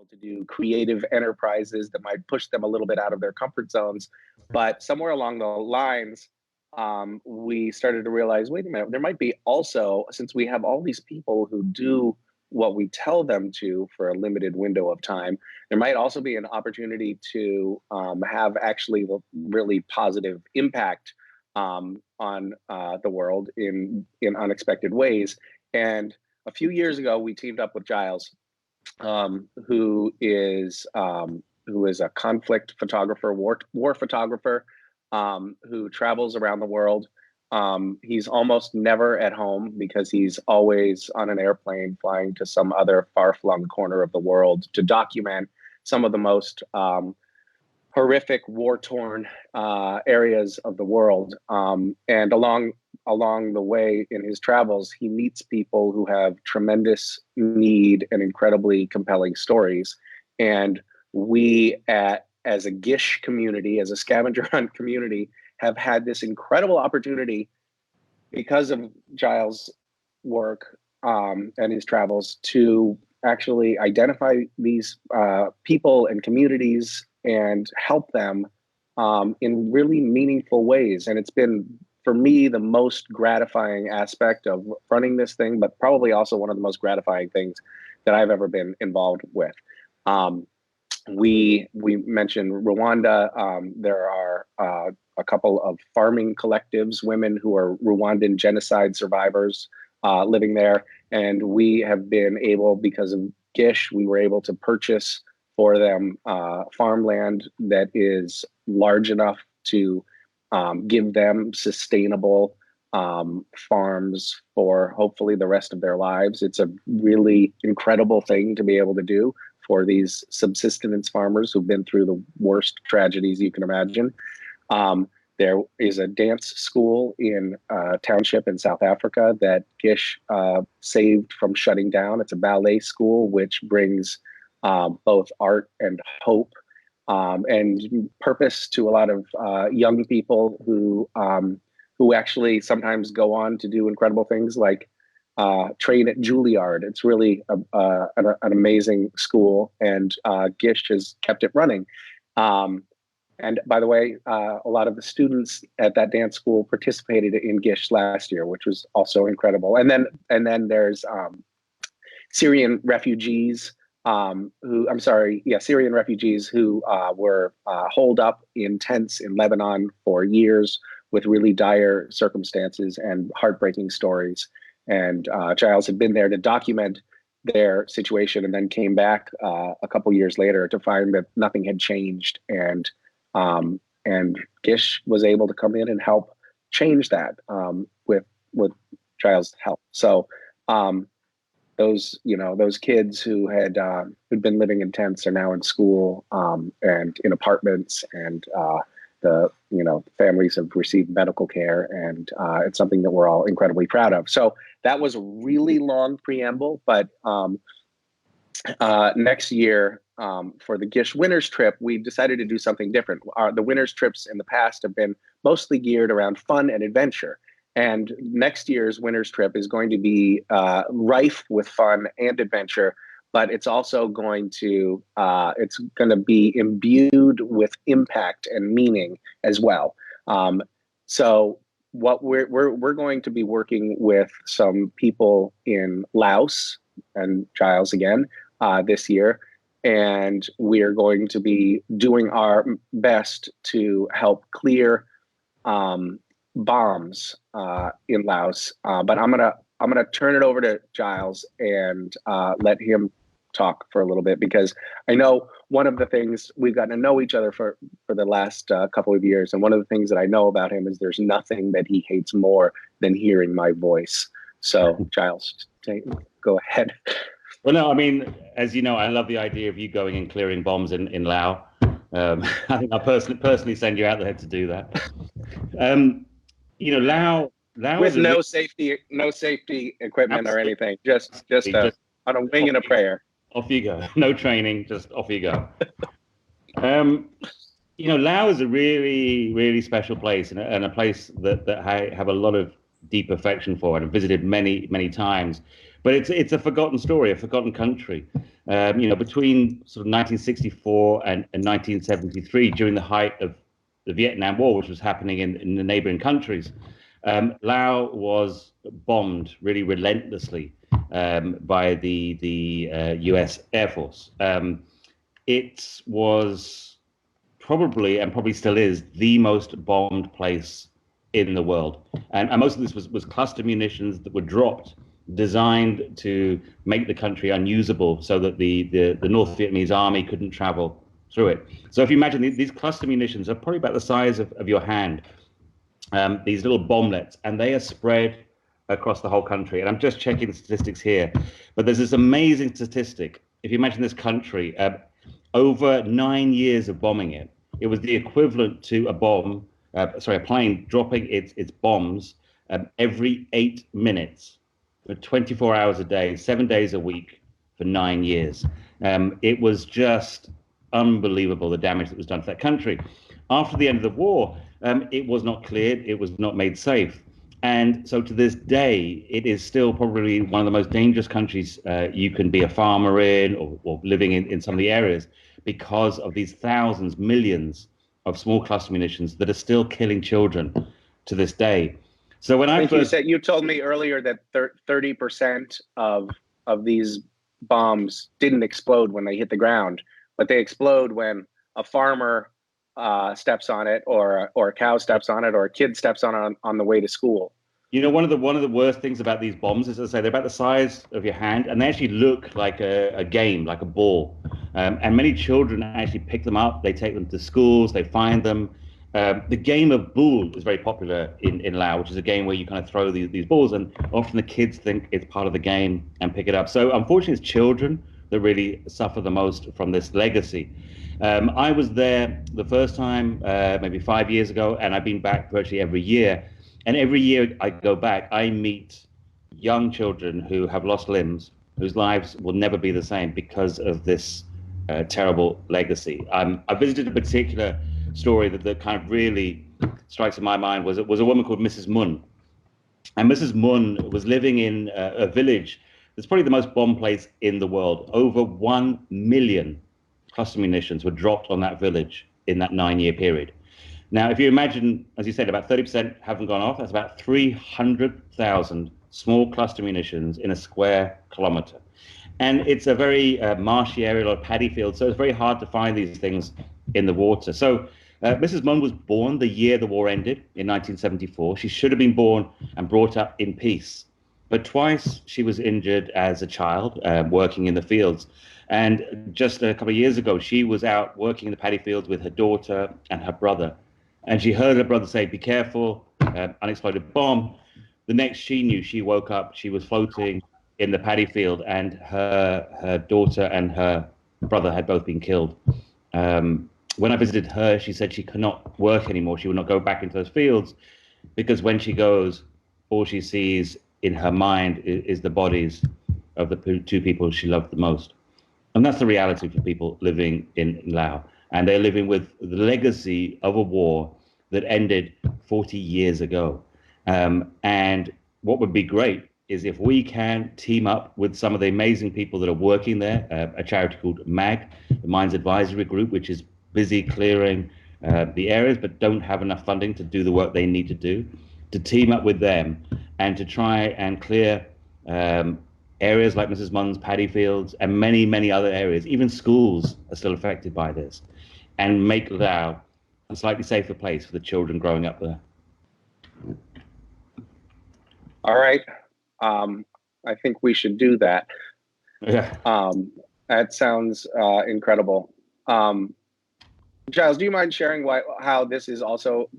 to do creative enterprises that might push them a little bit out of their comfort zones. But somewhere along the lines, we started to realize, wait a minute, there might be also, since we have all these people who do what we tell them to for a limited window of time, there might also be an opportunity to have actually really positive impact on the world in unexpected ways. And a few years ago, we teamed up with Giles, who is a conflict photographer, war photographer, who travels around the world. He's almost never at home because he's always on an airplane flying to some other far-flung corner of the world to document some of the most horrific war-torn areas of the world. And along the way in his travels, he meets people who have tremendous need and incredibly compelling stories. And we as a GISH community, as a scavenger hunt community, have had this incredible opportunity because of Giles' work and his travels to actually identify these people and communities and help them in really meaningful ways. And it's been, for me, the most gratifying aspect of running this thing, but probably also one of the most gratifying things that I've ever been involved with. We mentioned Rwanda. There are a couple of farming collectives, women who are Rwandan genocide survivors living there. And we have been able, because of GISH, we were able to purchase for them farmland that is large enough to give them sustainable farms for hopefully the rest of their lives. It's a really incredible thing to be able to do for these subsistence farmers who've been through the worst tragedies you can imagine. There is a dance school in a township in South Africa that GISH saved from shutting down. It's a ballet school, which brings both art and hope and purpose to a lot of young people who actually sometimes go on to do incredible things like train at Juilliard. It's really an amazing school, and GISH has kept it running. And by the way, a lot of the students at that dance school participated in GISH last year, which was also incredible. And then there's Syrian refugees Syrian refugees who were holed up in tents in Lebanon for years with really dire circumstances and heartbreaking stories. And Giles had been there to document their situation, and then came back a couple years later to find that nothing had changed. And GISH was able to come in and help change that with Giles' help. So those kids who who'd been living in tents are now in school and in apartments, and the families have received medical care, and it's something that we're all incredibly proud of. So that was a really long preamble, but next year for the GISH Winners Trip, we decided to do something different. The Winners Trips in the past have been mostly geared around fun and adventure. And next year's Winners Trip is going to be rife with fun and adventure, but it's also going to be imbued with impact and meaning as well. So what we're going to be working with some people in Laos and Giles again this year, and we are going to be doing our best to help clear bombs in Laos. But I'm gonna turn it over to Giles and let him talk for a little bit, because I know one of the things, we've gotten to know each other for the last couple of years, and one of the things that I know about him is there's nothing that he hates more than hearing my voice. So Giles, go ahead. Well, no, I mean, as you know, I love the idea of you going and clearing bombs in Laos. I think I'll personally send you out there to do that. Laos with no safety equipment or anything, just on a wing and a prayer. Off you go. No training, just off you go. Laos is a really, really special place, and a place that I have a lot of deep affection for and visited many, many times. But it's a forgotten story, a forgotten country. Between sort of 1964 and 1973, during the height of the Vietnam War, which was happening in the neighboring countries, Laos was bombed really relentlessly by the US Air Force. It was probably still is, the most bombed place in the world. And most of this was cluster munitions that were dropped, designed to make the country unusable so that the North Vietnamese army couldn't travel through it. So if you imagine, these cluster munitions are probably about the size of your hand, these little bomblets, and they are spread across the whole country. And I'm just checking the statistics here, but there's this amazing statistic. If you imagine this country, over 9 years of bombing it, it was the equivalent to a plane dropping its bombs every 8 minutes for 24 hours a day, 7 days a week for 9 years. It was just unbelievable, the damage that was done to that country. After the end of the war, it was not cleared, it was not made safe. And so to this day, it is still probably one of the most dangerous countries you can be a farmer in, or living in some of the areas, because of these thousands, millions of small cluster munitions that are still killing children to this day. So when you told me earlier that 30% of these bombs didn't explode when they hit the ground, but they explode when a farmer steps on it, or a cow steps on it, or a kid steps on the way to school. One of the worst things about these bombs is, as I say, they're about the size of your hand, and they actually look like a game, like a ball. And many children actually pick them up. They take them to schools. They find them. The game of bool is very popular in Laos, which is a game where you kind of throw these balls, and often the kids think it's part of the game and pick it up. So unfortunately, it's children that really suffer the most from this legacy. I was there the first time maybe 5 years ago, and I've been back virtually every year. And every year I go back, I meet young children who have lost limbs, whose lives will never be the same because of this terrible legacy. I visited a particular story that kind of really strikes in my mind was a woman called Mrs. Mun. And Mrs. Mun was living in a village that's probably the most bombed place in the world. Over 1 million cluster munitions were dropped on that village in that 9-year period. Now, if you imagine, as you said, about 30% haven't gone off, that's about 300,000 small cluster munitions in a square kilometer. And it's a very marshy area, or paddy field, so it's very hard to find these things in the water. So Mrs. Mun was born the year the war ended in 1974. She should have been born and brought up in peace. But twice she was injured as a child working in the fields. And just a couple of years ago, she was out working in the paddy fields with her daughter and her brother. And she heard her brother say, "Be careful, unexploded bomb." The next she knew, she woke up, she was floating in the paddy field, and her daughter and her brother had both been killed. When I visited her, she said she could not work anymore. She would not go back into those fields because when she goes, all she sees in her mind is the bodies of the two people she loved the most. And that's the reality for people living in Laos. And they're living with the legacy of a war that ended 40 years ago. And what would be great is if we can team up with some of the amazing people that are working there, a charity called MAG, the Mines Advisory Group, which is busy clearing the areas but don't have enough funding to do the work they need to do, to team up with them and to try and clear areas like Mrs. Mun's paddy fields and many, many other areas. Even schools are still affected by this, and make Laos a slightly safer place for the children growing up there. All right. I think we should do that. Yeah. That sounds incredible. Giles, do you mind sharing how this is also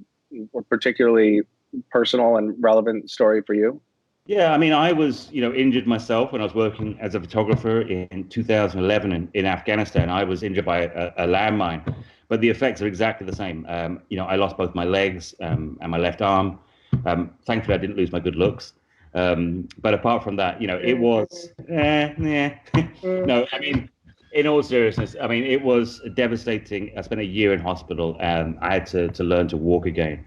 a particularly personal and relevant story for you? Yeah, I mean, I was, injured myself when I was working as a photographer in 2011 in Afghanistan. I was injured by a landmine, but the effects are exactly the same. I lost both my legs and my left arm. Thankfully, I didn't lose my good looks. But apart from that, it was, no, I mean, in all seriousness, it was devastating. I spent a year in hospital and I had to learn to walk again.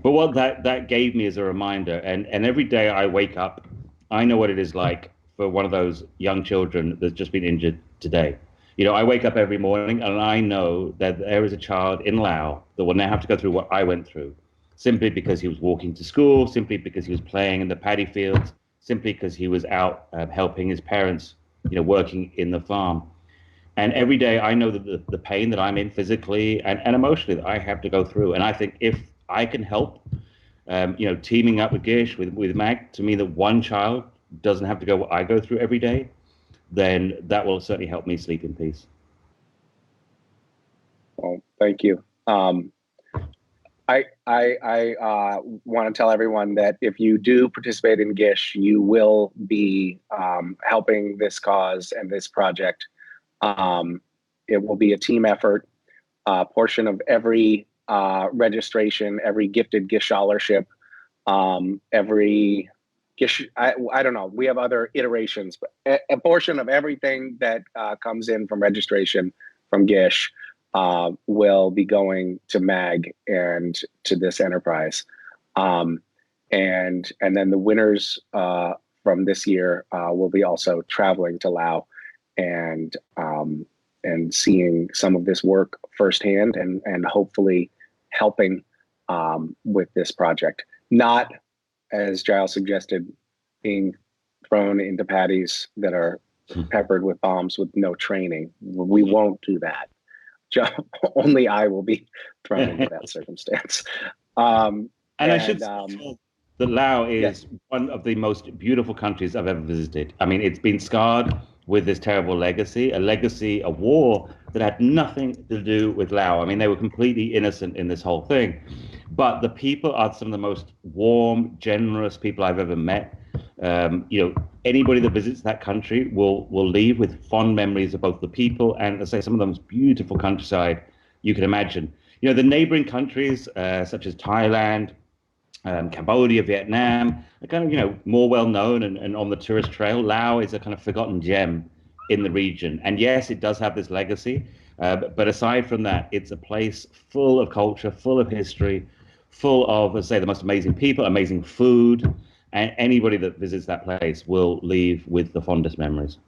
But what that gave me is a reminder, and every day I wake up, I know what it is like for one of those young children that's just been injured today. I wake up every morning and I know that there is a child in Laos that will now have to go through what I went through, simply because he was walking to school, simply because he was playing in the paddy fields, simply because he was out helping his parents, working in the farm. And every day I know that the pain that I'm in physically and emotionally that I have to go through. And I think if I can help, teaming up with GISH, with MAG, to mean that one child doesn't have to go what I go through every day, then that will certainly help me sleep in peace. Well, thank you. I want to tell everyone that if you do participate in GISH, you will be helping this cause and this project. It will be a team effort. Portion of every registration, every gifted GISH scholarship, every GISH, I don't know, we have other iterations, but a portion of everything that comes in from registration from GISH will be going to MAG and to this enterprise. And then the winners from this year will be also traveling to Laos and seeing some of this work firsthand and hopefully helping with this project. Not, as Giles suggested, being thrown into paddies that are peppered with bombs with no training. We won't do that. Only I will be thrown into that circumstance. And I should say that Laos is one of the most beautiful countries I've ever visited. I mean, it's been scarred with this terrible legacy, a war that had nothing to do with Laos. I mean, they were completely innocent in this whole thing. But the people are some of the most warm, generous people I've ever met. Anybody that visits that country will leave with fond memories of both the people and, let's say, some of the most beautiful countryside you can imagine. The neighboring countries, such as Thailand, Cambodia, Vietnam, are kind of, more well-known and on the tourist trail. Laos is a kind of forgotten gem in the region. And yes, it does have this legacy. But aside from that, it's a place full of culture, full of history, full of, let's say, the most amazing people, amazing food. And anybody that visits that place will leave with the fondest memories.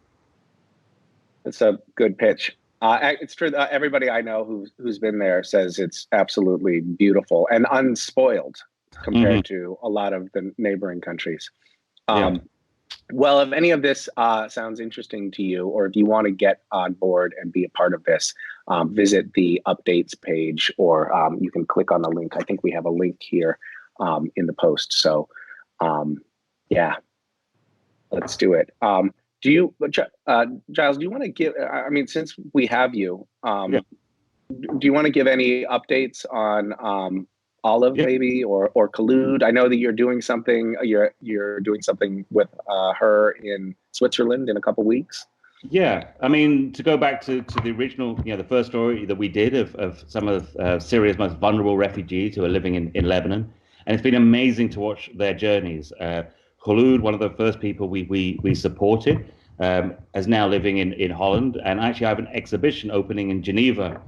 It's a good pitch. It's true. Everybody I know who's been there says it's absolutely beautiful and unspoiled compared to a lot of the neighboring countries. Well, if any of this sounds interesting to you, or if you want to get on board and be a part of this, visit the updates page, or you can click on the link. I think we have a link here in the post. So, yeah, let's do it. Do you, Giles, do you want to give, I mean, since we have you, do you want to give any updates on Olive, maybe, or Khulud? I know that you're doing something. You're doing something with her in Switzerland in a couple weeks. Yeah, I mean, to go back to the original, the first story that we did of some of Syria's most vulnerable refugees who are living in Lebanon, and it's been amazing to watch their journeys. Khulud, one of the first people we supported, is now living in Holland, and actually I have an exhibition opening in Geneva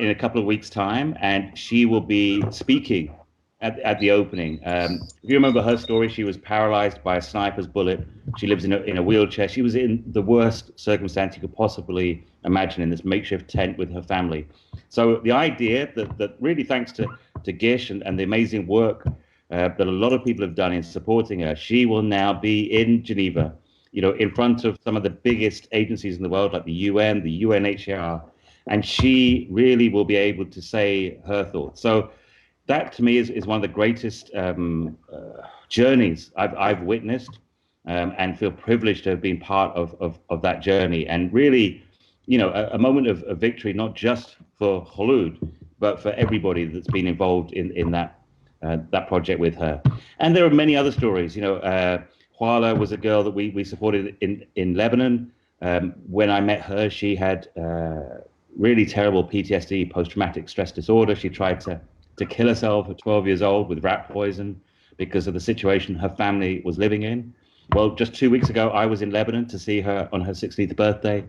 in a couple of weeks' time, and she will be speaking at the opening. If you remember her story, she was paralyzed by a sniper's bullet. She lives in a wheelchair. She was in the worst circumstance you could possibly imagine, in this makeshift tent with her family. So the idea that really, thanks to GISH and the amazing work that a lot of people have done in supporting her, she will now be in Geneva, in front of some of the biggest agencies in the world, like the UN, the UNHCR, and she really will be able to say her thoughts. So that, to me, is one of the greatest journeys I've witnessed, and feel privileged to have been part of that journey. And really, a moment of victory, not just for Khulud, but for everybody that's been involved in that project with her. And there are many other stories. Huala was a girl that we supported in Lebanon. When I met her, she had really terrible PTSD, post-traumatic stress disorder. She tried to kill herself at 12 years old with rat poison because of the situation her family was living in. Well, just 2 weeks ago, I was in Lebanon to see her on her 16th birthday.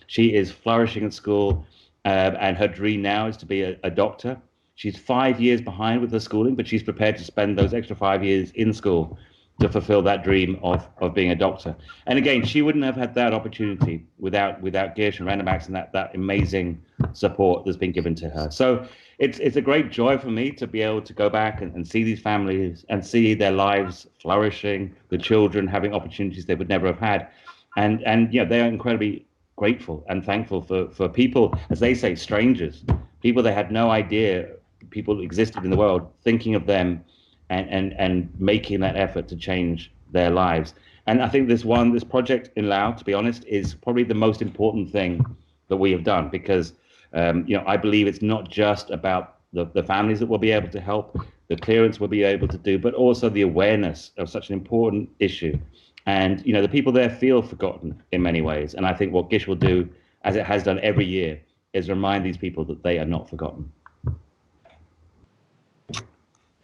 She is flourishing at school, and her dream now is to be a doctor. She's 5 years behind with her schooling, but she's prepared to spend those extra 5 years in school to fulfill that dream of being a doctor. And again, she wouldn't have had that opportunity without GISH and Random Acts and that amazing support that's been given to her. So it's a great joy for me to be able to go back and see these families and see their lives flourishing, the children having opportunities they would never have had. And you know, they are incredibly grateful and thankful for people, as they say, strangers, people they had no idea people existed in the world, thinking of them and making that effort to change their lives. And I think this project in Laos, to be honest, is probably the most important thing that we have done, because you know, I believe it's not just about the families that we'll be able to help, the clearance we'll be able to do, but also the awareness of such an important issue. And you know, the people there feel forgotten in many ways. And I think what GISH will do, as it has done every year, is remind these people that they are not forgotten.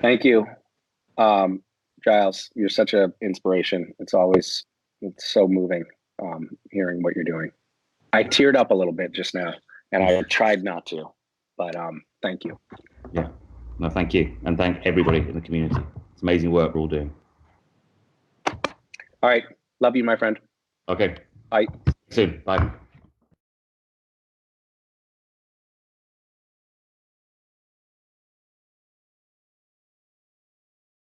Thank you. Giles, you're such an inspiration. It's so moving hearing what you're doing. I teared up a little bit just now, and I tried not to, but thank you. Yeah, no, thank you. And thank everybody in the community. It's amazing work we're all doing. All right. Love you, my friend. Okay. Bye. See you soon. Bye.